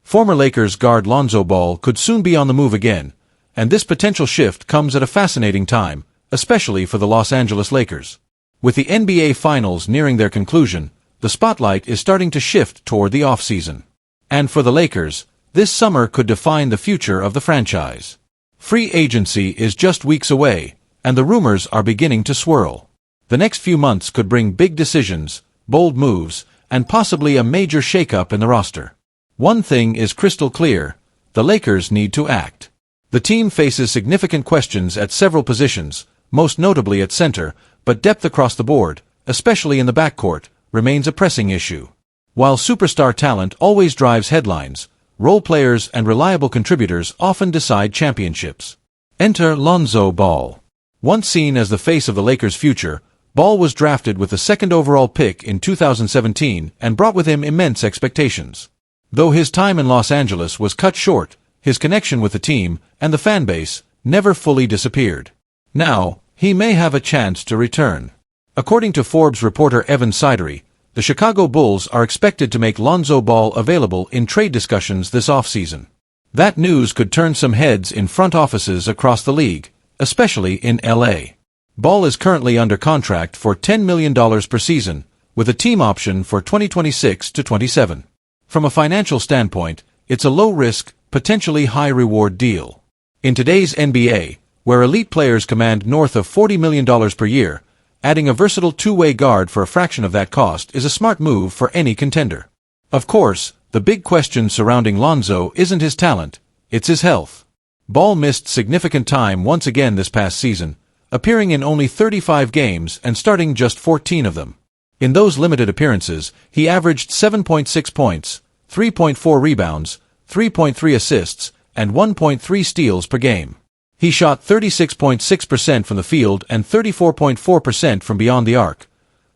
Former Lakers guard Lonzo Ball could soon be on the move again, and this potential shift comes at a fascinating time, especially for the Los Angeles Lakers. With the NBA Finals nearing their conclusion, the spotlight is starting to shift toward the offseason. And for the Lakers, this summer could define the future of the franchise. Free agency is just weeks away, and the rumors are beginning to swirl. The next few months could bring big decisions, bold moves, and possibly a major shakeup in the roster. One thing is crystal clear: the Lakers need to act. The team faces significant questions at several positions, most notably at center, but depth across the board, especially in the backcourt, remains a pressing issue. While superstar talent always drives headlines, role players and reliable contributors often decide championships. Enter Lonzo Ball. Once seen as the face of the Lakers' future, Ball was drafted with the second overall pick in 2017 and brought with him immense expectations. Though his time in Los Angeles was cut short, his connection with the team and the fanbase never fully disappeared. Now, he may have a chance to return. According to Forbes reporter Evan Sidery, the Chicago Bulls are expected to make Lonzo Ball available in trade discussions this offseason. That news could turn some heads in front offices across the league, especially in LA. Ball is currently under contract for $10 million per season, with a team option for 2026 to 27. From a financial standpoint, it's a low-risk, potentially high-reward deal. In today's NBA, where elite players command north of $40 million per year, adding a versatile two-way guard for a fraction of that cost is a smart move for any contender. Of course, the big question surrounding Lonzo isn't his talent, it's his health. Ball missed significant time once again this past season, appearing in only 35 games and starting just 14 of them. In those limited appearances, he averaged 7.6 points, 3.4 rebounds, 3.3 assists, and 1.3 steals per game. He shot 36.6% from the field and 34.4% from beyond the arc.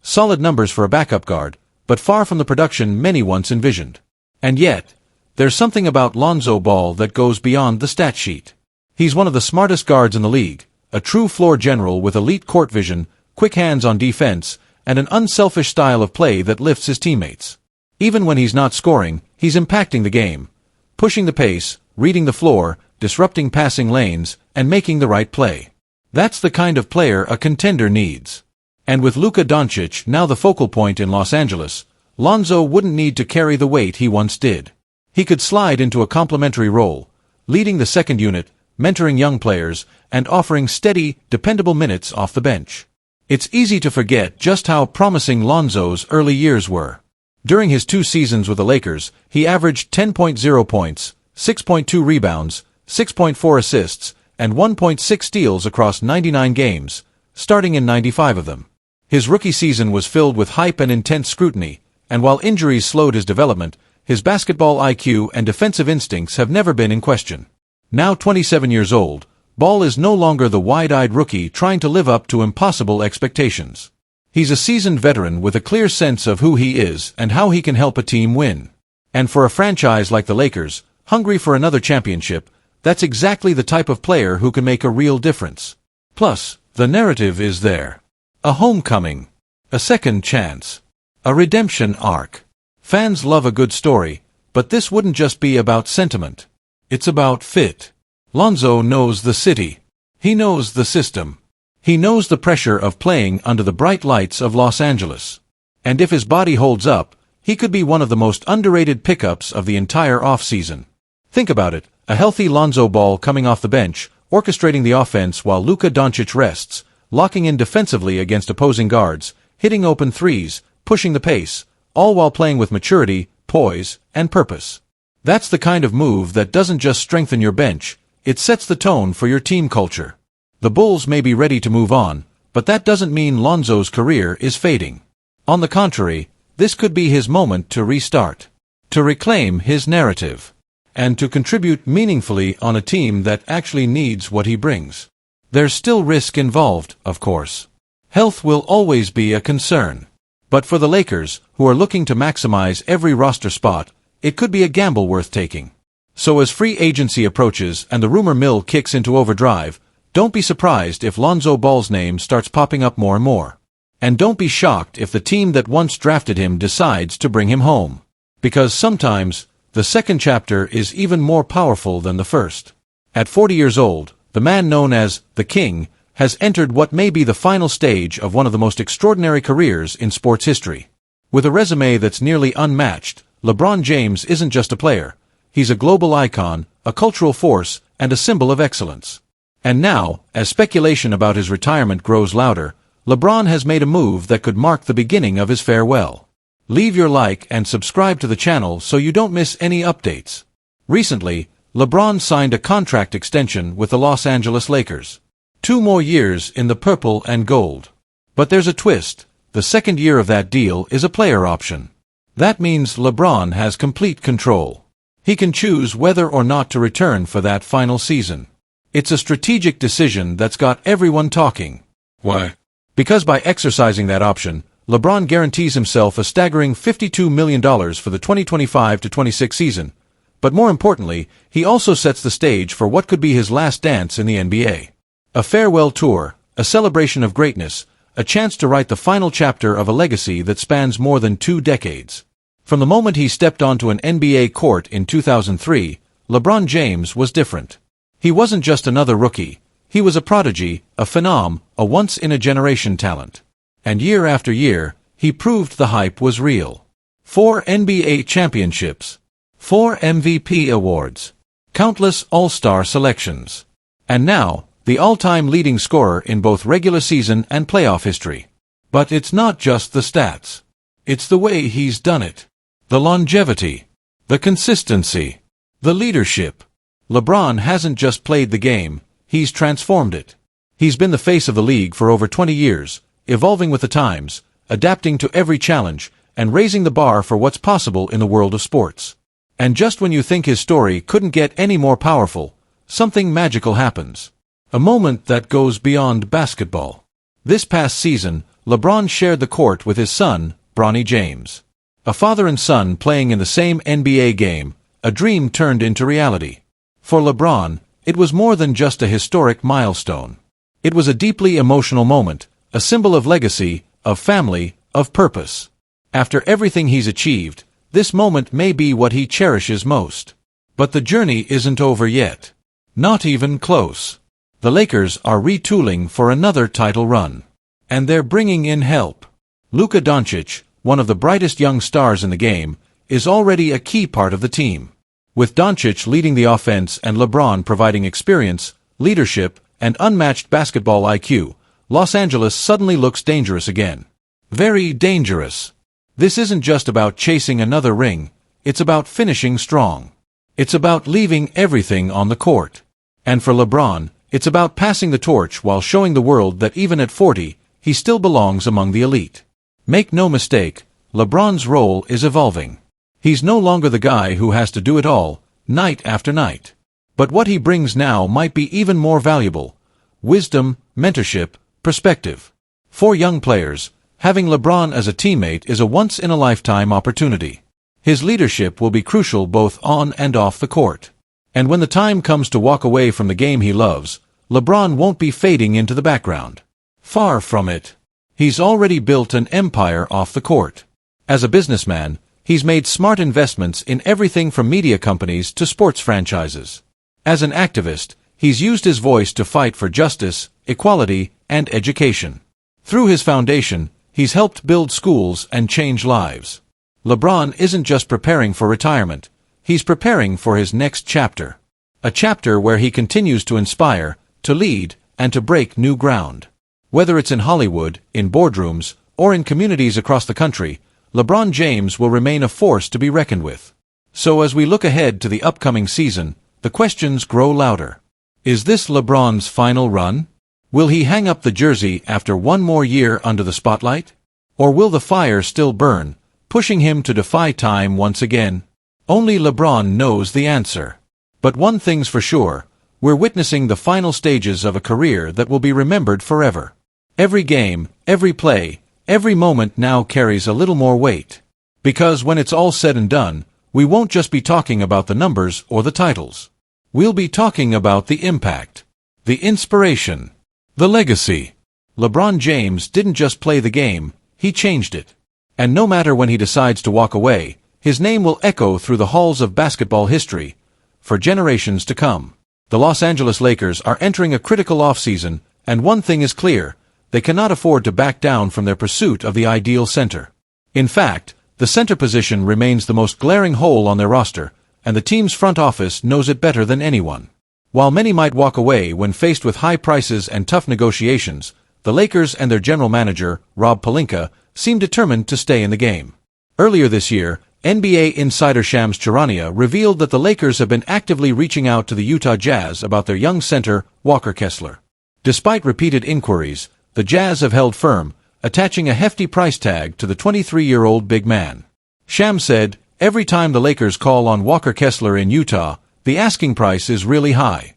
Solid numbers for a backup guard, but far from the production many once envisioned. And yet, there's something about Lonzo Ball that goes beyond the stat sheet. He's one of the smartest guards in the league, a true floor general with elite court vision, quick hands on defense, and an unselfish style of play that lifts his teammates. Even when he's not scoring, he's impacting the game, pushing the pace, reading the floor, disrupting passing lanes, and making the right play. That's the kind of player a contender needs. And with Luka Doncic now the focal point in Los Angeles, Lonzo wouldn't need to carry the weight he once did. He could slide into a complementary role, leading the second unit, mentoring young players, and offering steady, dependable minutes off the bench. It's easy to forget just how promising Lonzo's early years were. During his 2 seasons with the Lakers, he averaged 10.0 points, 6.2 rebounds, 6.4 assists, and 1.6 steals across 99 games, starting in 95 of them. His rookie season was filled with hype and intense scrutiny, and while injuries slowed his development, his basketball IQ and defensive instincts have never been in question. Now 27 years old, Ball is no longer the wide-eyed rookie trying to live up to impossible expectations. He's a seasoned veteran with a clear sense of who he is and how he can help a team win. And for a franchise like the Lakers, hungry for another championship, that's exactly the type of player who can make a real difference. Plus, the narrative is there. A homecoming. A second chance. A redemption arc. Fans love a good story, but this wouldn't just be about sentiment. It's about fit. Lonzo knows the city. He knows the system. He knows the pressure of playing under the bright lights of Los Angeles. And if his body holds up, he could be one of the most underrated pickups of the entire offseason. Think about it, a healthy Lonzo Ball coming off the bench, orchestrating the offense while Luka Doncic rests, locking in defensively against opposing guards, hitting open threes, pushing the pace, all while playing with maturity, poise, and purpose. That's the kind of move that doesn't just strengthen your bench, it sets the tone for your team culture. The Bulls may be ready to move on, but that doesn't mean Lonzo's career is fading. On the contrary, this could be his moment to restart, to reclaim his narrative, and to contribute meaningfully on a team that actually needs what he brings. There's still risk involved, of course. Health will always be a concern. But for the Lakers, who are looking to maximize every roster spot, it could be a gamble worth taking. So as free agency approaches and the rumor mill kicks into overdrive, don't be surprised if Lonzo Ball's name starts popping up more and more. And don't be shocked if the team that once drafted him decides to bring him home. Because sometimes, the second chapter is even more powerful than the first. At 40 years old, the man known as the King has entered what may be the final stage of one of the most extraordinary careers in sports history. With a resume that's nearly unmatched, LeBron James isn't just a player. He's a global icon, a cultural force, and a symbol of excellence. And now, as speculation about his retirement grows louder, LeBron has made a move that could mark the beginning of his farewell. Leave your like and subscribe to the channel so you don't miss any updates. Recently, LeBron signed a contract extension with the Los Angeles Lakers. 2 more years in the purple and gold. But there's a twist. The second year of that deal is a player option. That means LeBron has complete control. He can choose whether or not to return for that final season. It's a strategic decision that's got everyone talking. Why? Because by exercising that option, LeBron guarantees himself a staggering $52 million for the 2025-26 season. But more importantly, he also sets the stage for what could be his last dance in the NBA. A farewell tour, a celebration of greatness, a chance to write the final chapter of a legacy that spans more than 2 decades. From the moment he stepped onto an NBA court in 2003, LeBron James was different. He wasn't just another rookie. He was a prodigy, a phenom, a once-in-a-generation talent. And year after year, he proved the hype was real. 4 NBA championships, 4 MVP awards, countless All-Star selections. And now, the all-time leading scorer in both regular season and playoff history. But it's not just the stats. It's the way he's done it. The longevity, the consistency, the leadership. LeBron hasn't just played the game, he's transformed it. He's been the face of the league for over 20 years, evolving with the times, adapting to every challenge, and raising the bar for what's possible in the world of sports. And just when you think his story couldn't get any more powerful, something magical happens. A moment that goes beyond basketball. This past season, LeBron shared the court with his son, Bronny James. A father and son playing in the same NBA game, a dream turned into reality. For LeBron, it was more than just a historic milestone. It was a deeply emotional moment, a symbol of legacy, of family, of purpose. After everything he's achieved, this moment may be what he cherishes most. But the journey isn't over yet. Not even close. The Lakers are retooling for another title run. And they're bringing in help. Luka Doncic, one of the brightest young stars in the game, is already a key part of the team. With Doncic leading the offense and LeBron providing experience, leadership, and unmatched basketball IQ, Los Angeles suddenly looks dangerous again. Very dangerous. This isn't just about chasing another ring, it's about finishing strong. It's about leaving everything on the court. And for LeBron, it's about passing the torch while showing the world that even at 40, he still belongs among the elite. Make no mistake, LeBron's role is evolving. He's no longer the guy who has to do it all, night after night. But what he brings now might be even more valuable. Wisdom, mentorship, perspective. For young players, having LeBron as a teammate is a once-in-a-lifetime opportunity. His leadership will be crucial both on and off the court. And when the time comes to walk away from the game he loves, LeBron won't be fading into the background. Far from it. He's already built an empire off the court. As a businessman, he's made smart investments in everything from media companies to sports franchises. As an activist, he's used his voice to fight for justice, equality, and education. Through his foundation, he's helped build schools and change lives. LeBron isn't just preparing for retirement, he's preparing for his next chapter. A chapter where he continues to inspire, to lead, and to break new ground. Whether it's in Hollywood, in boardrooms, or in communities across the country, LeBron James will remain a force to be reckoned with. So as we look ahead to the upcoming season, the questions grow louder. Is this LeBron's final run? Will he hang up the jersey after one more year under the spotlight? Or will the fire still burn, pushing him to defy time once again? Only LeBron knows the answer. But one thing's for sure, we're witnessing the final stages of a career that will be remembered forever. Every game, every play, every moment now carries a little more weight. Because when it's all said and done, we won't just be talking about the numbers or the titles. We'll be talking about the impact, the inspiration, the legacy. LeBron James didn't just play the game, he changed it. And no matter when he decides to walk away, His name will echo through the halls of basketball history for generations to come. The Los Angeles Lakers are entering a critical offseason, and one thing is clear: they cannot afford to back down from their pursuit of the ideal center. In fact, the center position remains the most glaring hole on their roster, and the team's front office knows it better than anyone. While many might walk away when faced with high prices and tough negotiations, the Lakers and their general manager, Rob Pelinka, seem determined to stay in the game. Earlier this year, NBA insider Shams Charania revealed that the Lakers have been actively reaching out to the Utah Jazz about their young center, Walker Kessler. Despite repeated inquiries, the Jazz have held firm, attaching a hefty price tag to the 23-year-old big man. Shams said, "Every time the Lakers call on Walker Kessler in Utah, the asking price is really high."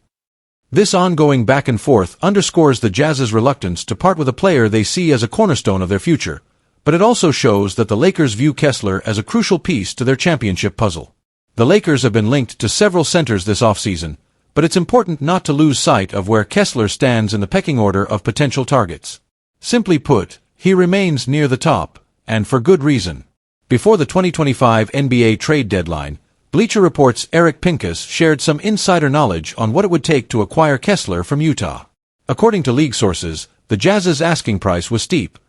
This ongoing back and forth underscores the Jazz's reluctance to part with a player they see as a cornerstone of their future, but it also shows that the Lakers view Kessler as a crucial piece to their championship puzzle. The Lakers have been linked to several centers this offseason, but it's important not to lose sight of where Kessler stands in the pecking order of potential targets. Simply put, he remains near the top, and for good reason. Before the 2025 NBA trade deadline, Bleacher Report's Eric Pincus shared some insider knowledge on what it would take to acquire Kessler from Utah. According to league sources, the Jazz's asking price was steep.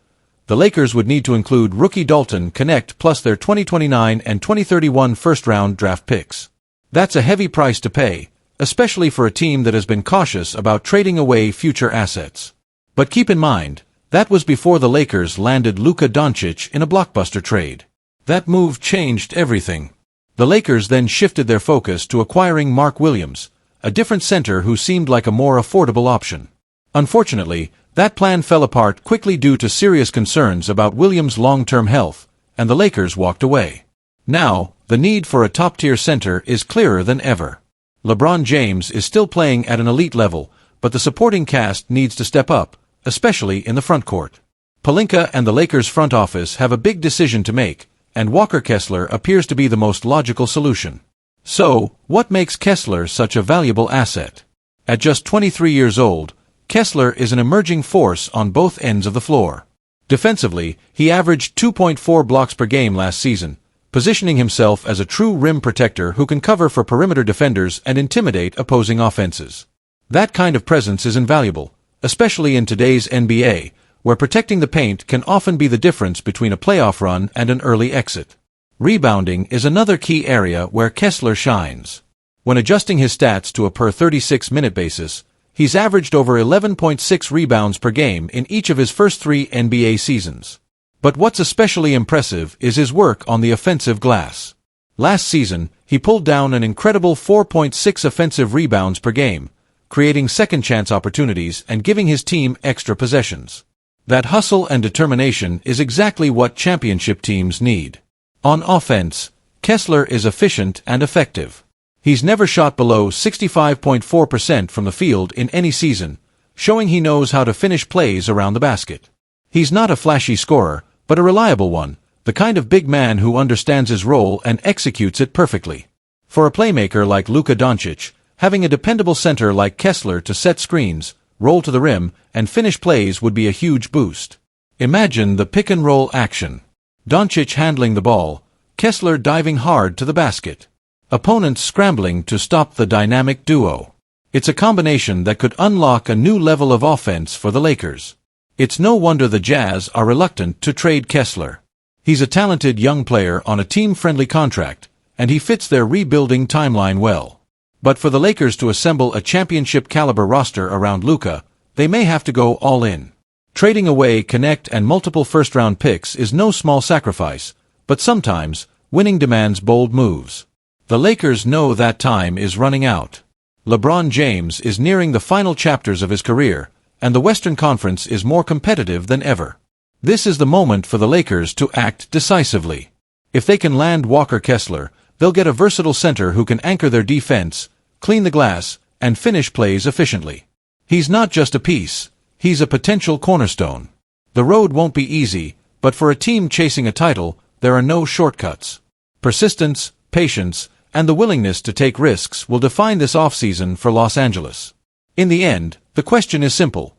The Lakers would need to include rookie Dalton Knecht plus their 2029 and 2031 first-round draft picks. That's a heavy price to pay, especially for a team that has been cautious about trading away future assets. But keep in mind, that was before the Lakers landed Luka Doncic in a blockbuster trade. That move changed everything. The Lakers then shifted their focus to acquiring Mark Williams, a different center who seemed like a more affordable option. Unfortunately, that plan fell apart quickly due to serious concerns about Williams' long-term health, and the Lakers walked away. Now, the need for a top-tier center is clearer than ever. LeBron James is still playing at an elite level, but the supporting cast needs to step up, especially in the front court. Pelinka and the Lakers front office have a big decision to make, and Walker Kessler appears to be the most logical solution. So, what makes Kessler such a valuable asset? At just 23 years old, Kessler is an emerging force on both ends of the floor. Defensively, he averaged 2.4 blocks per game last season, positioning himself as a true rim protector who can cover for perimeter defenders and intimidate opposing offenses. That kind of presence is invaluable, especially in today's NBA, where protecting the paint can often be the difference between a playoff run and an early exit. Rebounding is another key area where Kessler shines. When adjusting his stats to a per 36-minute basis, he's averaged over 11.6 rebounds per game in each of his first 3 NBA seasons. But what's especially impressive is his work on the offensive glass. Last season, he pulled down an incredible 4.6 offensive rebounds per game, creating second-chance opportunities and giving his team extra possessions. That hustle and determination is exactly what championship teams need. On offense, Kessler is efficient and effective. He's never shot below 65.4% from the field in any season, showing he knows how to finish plays around the basket. He's not a flashy scorer, but a reliable one, the kind of big man who understands his role and executes it perfectly. For a playmaker like Luka Doncic, having a dependable center like Kessler to set screens, roll to the rim, and finish plays would be a huge boost. Imagine the pick-and-roll action. Doncic handling the ball, Kessler diving hard to the basket. Opponents scrambling to stop the dynamic duo. It's a combination that could unlock a new level of offense for the Lakers. It's no wonder the Jazz are reluctant to trade Kessler. He's a talented young player on a team-friendly contract, and he fits their rebuilding timeline well. But for the Lakers to assemble a championship-caliber roster around Luka, they may have to go all in. Trading away Knecht and multiple first-round picks is no small sacrifice, but sometimes, winning demands bold moves. The Lakers know that time is running out. LeBron James is nearing the final chapters of his career, and the Western Conference is more competitive than ever. This is the moment for the Lakers to act decisively. If they can land Walker Kessler, they'll get a versatile center who can anchor their defense, clean the glass, and finish plays efficiently. He's not just a piece, he's a potential cornerstone. The road won't be easy, but for a team chasing a title, there are no shortcuts. Persistence, patience, and the willingness to take risks will define this offseason for Los Angeles. In the end, the question is simple.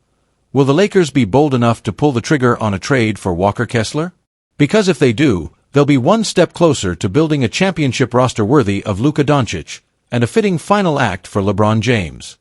Will the Lakers be bold enough to pull the trigger on a trade for Walker Kessler? Because if they do, they'll be one step closer to building a championship roster worthy of Luka Doncic, and a fitting final act for LeBron James.